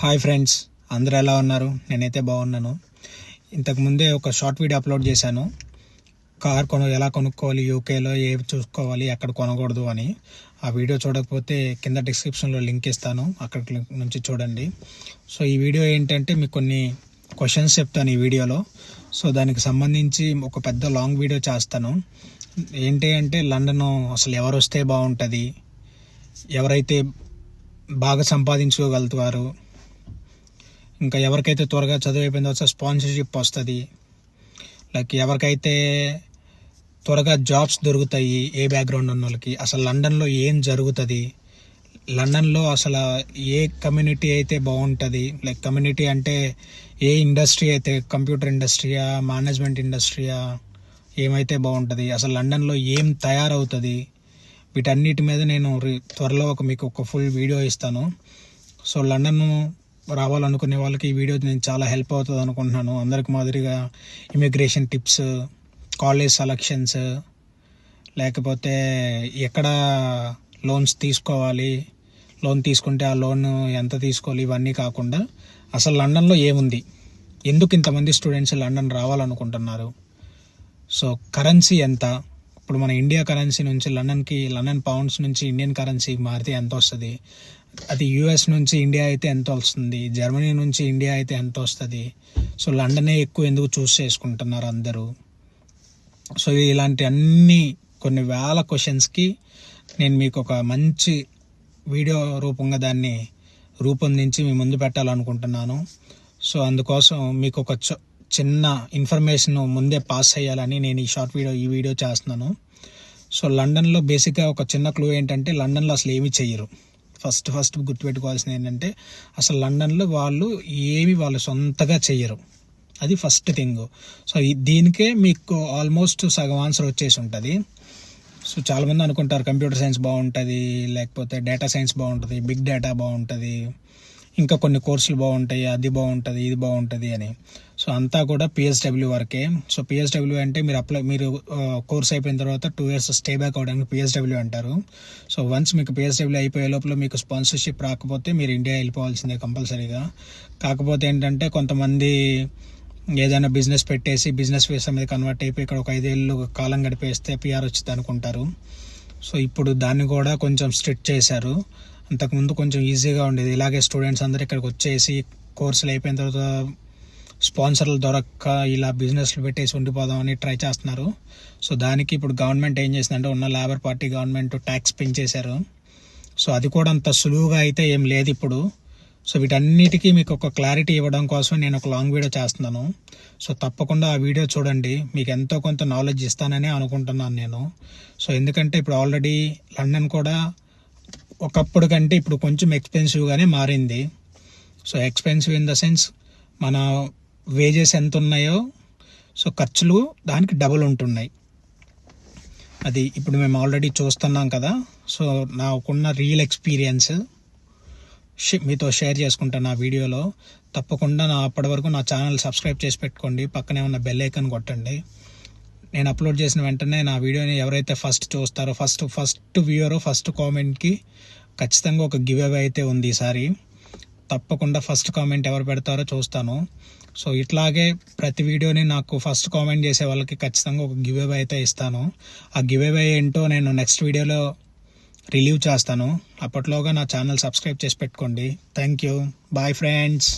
Hi friends, అందరూ ఎలా ఉన్నారు? నేనైతే బాగున్నాను. ఇంతకుముందే ఒక షార్ట్ వీడియో అప్లోడ్ చేశాను. ఎలా కొనుక్కోవాలి, యూకేలో ఏవి చూసుకోవాలి, ఎక్కడ కొనకూడదు అని. ఆ వీడియో చూడకపోతే కింద డిస్క్రిప్షన్లో లింక్ ఇస్తాను, అక్కడి నుంచి చూడండి. సో ఈ వీడియో ఏంటంటే మీకు కొన్ని క్వశ్చన్స్ చెప్తాను ఈ వీడియోలో. సో దానికి సంబంధించి ఒక పెద్ద లాంగ్ వీడియో చేస్తాను. ఏంటి అంటే లండన్ అసలు ఎవరు వస్తే బాగుంటుంది, ఎవరైతే బాగా సంపాదించుకోగలుగుతారు, ఇంకా ఎవరికైతే త్వరగా చదువు అయిపోయిన తర్వాత స్పాన్సర్షిప్ వస్తుంది, లైక్ ఎవరికైతే త్వరగా జాబ్స్ దొరుకుతాయి, ఏ బ్యాక్గ్రౌండ్ ఉన్న వాళ్ళకి, అసలు లండన్లో ఏం జరుగుతుంది, లండన్లో అసలు ఏ కమ్యూనిటీ అయితే బాగుంటుంది, లైక్ కమ్యూనిటీ అంటే ఏ ఇండస్ట్రీ అయితే, కంప్యూటర్ ఇండస్ట్రీయా, మేనేజ్మెంట్ ఇండస్ట్రీయా, ఏమైతే బాగుంటుంది, అసలు లండన్లో ఏం తయారవుతుంది, వీటన్నిటి మీద నేను త్వరలో మీకు ఒక ఫుల్ వీడియో ఇస్తాను. సో లండన్ రావాలనుకునే వాళ్ళకి ఈ వీడియో నేను చాలా హెల్ప్ అవుతుంది అనుకుంటున్నాను. అందరికి మాదిరిగా ఇమిగ్రేషన్ టిప్స్, కాలేజ్ సెలక్షన్స్, లేకపోతే ఎక్కడ లోన్స్ తీసుకోవాలి, లోన్ తీసుకుంటే ఆ లోన్ ఎంత తీసుకోవాలి, ఇవన్నీ కాకుండా అసలు లండన్లో ఏముంది, ఎందుకు ఇంతమంది స్టూడెంట్స్ లండన్ రావాలనుకుంటున్నారు, సో కరెన్సీ ఎంత, ఇప్పుడు మన ఇండియా కరెన్సీ నుంచి లండన్ పౌండ్స్ నుంచి ఇండియన్ కరెన్సీ మారితే ఎంత వస్తుంది, అది యూఎస్ నుంచి ఇండియా అయితే ఎంత వస్తుంది, జర్మనీ నుంచి ఇండియా అయితే ఎంత వస్తుంది, సో లండనే ఎక్కువ ఎందుకు చూస్ చేసుకుంటున్నారు అందరూ. సో ఇలాంటి అన్ని కొన్ని వేల క్వశ్చన్స్కి నేను మీకు ఒక మంచి వీడియో రూపంగా దాన్ని రూపొందించి మీ ముందు పెట్టాలనుకుంటున్నాను. సో అందుకోసం మీకు ఒక చిన్న ఇన్ఫర్మేషన్ ముందే పాస్ చేయాలని నేను ఈ వీడియో చేస్తున్నాను. సో లండన్లో బేసిక్గా ఒక చిన్న క్లూ ఏంటంటే లండన్లో అసలు ఏమీ చెయ్యరు. ఫస్ట్ గుర్తుపెట్టుకోవాల్సింది ఏంటంటే అసలు లండన్లో వాళ్ళు సొంతగా చెయ్యరు, అది ఫస్ట్ థింగ్. సో దీనికే మీకు ఆల్మోస్ట్ సగం ఆన్సర్ వచ్చేసి ఉంటుంది. సో చాలామంది అనుకుంటారు కంప్యూటర్ సైన్స్ బాగుంటుంది, లేకపోతే డేటా సైన్స్ బాగుంటుంది, బిగ్ డేటా బాగుంటుంది, ఇంకా కొన్ని కోర్సులు బాగుంటాయి, అది బాగుంటుంది, ఇది బాగుంటుంది అని. సో అంతా కూడా పిఎస్డబ్ల్యూ వరకే. సో పిఎస్డబ్ల్యూ అంటే మీరు కోర్స్ అయిపోయిన తర్వాత 2 years స్టే బ్యాక్ అవడానికి పిఎస్డబ్ల్యూ అంటారు. సో వన్స్ మీకు పిఎస్డబ్ల్యూ అయిపోయే లోపల మీకు స్పాన్సర్షిప్ రాకపోతే మీరు ఇండియా వెళ్ళిపోవాల్సిందే కంపల్సరీగా. కాకపోతే ఏంటంటే కొంతమంది ఏదైనా బిజినెస్ పెట్టేసి బిజినెస్ వీసా మీద కన్వర్ట్ అయిపోయి ఇక్కడ ఒక 5 ఏళ్ళు కాలం గడిపేస్తే పిఆర్ వచ్చింది అనుకుంటారు. సో ఇప్పుడు దాన్ని కూడా కొంచెం స్ట్రిక్ట్ చేశారు. అంతకుముందు కొంచెం ఈజీగా ఉండేది, ఇలాగే స్టూడెంట్స్ అందరూ ఇక్కడికి వచ్చేసి కోర్సులు అయిపోయిన తర్వాత స్పాన్సర్లు దొరక్క ఇలా బిజినెస్లు పెట్టేసి ఉండిపోదామని ట్రై చేస్తున్నారు. సో దానికి ఇప్పుడు గవర్నమెంట్ ఏం చేసిందంటే ఉన్న లేబర్ పార్టీ గవర్నమెంట్ ట్యాక్స్ పెంచేశారు. సో అది కూడా అంత సులువుగా అయితే ఏం లేదు ఇప్పుడు. సో వీటన్నిటికీ మీకు ఒక క్లారిటీ ఇవ్వడం కోసం నేను ఒక లాంగ్ వీడియో చేస్తున్నాను. సో తప్పకుండా ఆ వీడియో చూడండి, మీకు ఎంతో కొంత నాలెడ్జ్ ఇస్తానని అనుకుంటున్నాను నేను. సో ఎందుకంటే ఇప్పుడు ఆల్రెడీ లండన్ కూడా ఒకప్పుడు కంటే ఇప్పుడు కొంచెం ఎక్స్పెన్సివ్గానే మారింది. So expensive in the sense మన వేజెస్ ఎంత ఉన్నాయో సో ఖర్చులు దానికి డబుల్ ఉంటున్నాయి. అది ఇప్పుడు మేము ఆల్రెడీ చూస్తున్నాం కదా. సో నాకున్న రియల్ ఎక్స్పీరియన్స్ మీతో షేర్ చేసుకుంటాను ఆ వీడియోలో. తప్పకుండా అప్పటి వరకు నా ఛానల్ సబ్స్క్రైబ్ చేసి పెట్టుకోండి, పక్కనే ఉన్న బెల్ ఐకాన్ కొట్టండి. నేను అప్లోడ్ చేసిన వెంటనే నా వీడియోని ఎవరైతే ఫస్ట్ చూస్తారో, ఫస్ట్ వ్యూవరో ఫస్ట్ కామెంట్కి ఖచ్చితంగా ఒక గివ్ అవే అయితే ఉంది ఈసారి. తప్పకుండా ఫస్ట్ కామెంట్ ఎవరు పెడతారో చూస్తాను. సో ఇట్లాగే ప్రతి వీడియోని నాకు ఫస్ట్ కామెంట్ చేసే వాళ్ళకి ఖచ్చితంగా ఒక గివ్ అవే అయితే ఇస్తాను. ఆ గివ్ అవే ఏంటో నేను నెక్స్ట్ వీడియోలో రిలీవ్ చేస్తాను. అప్పట్లోగా నా ఛానల్ సబ్స్క్రైబ్ చేసి పెట్టుకోండి. Thank you, bye friends.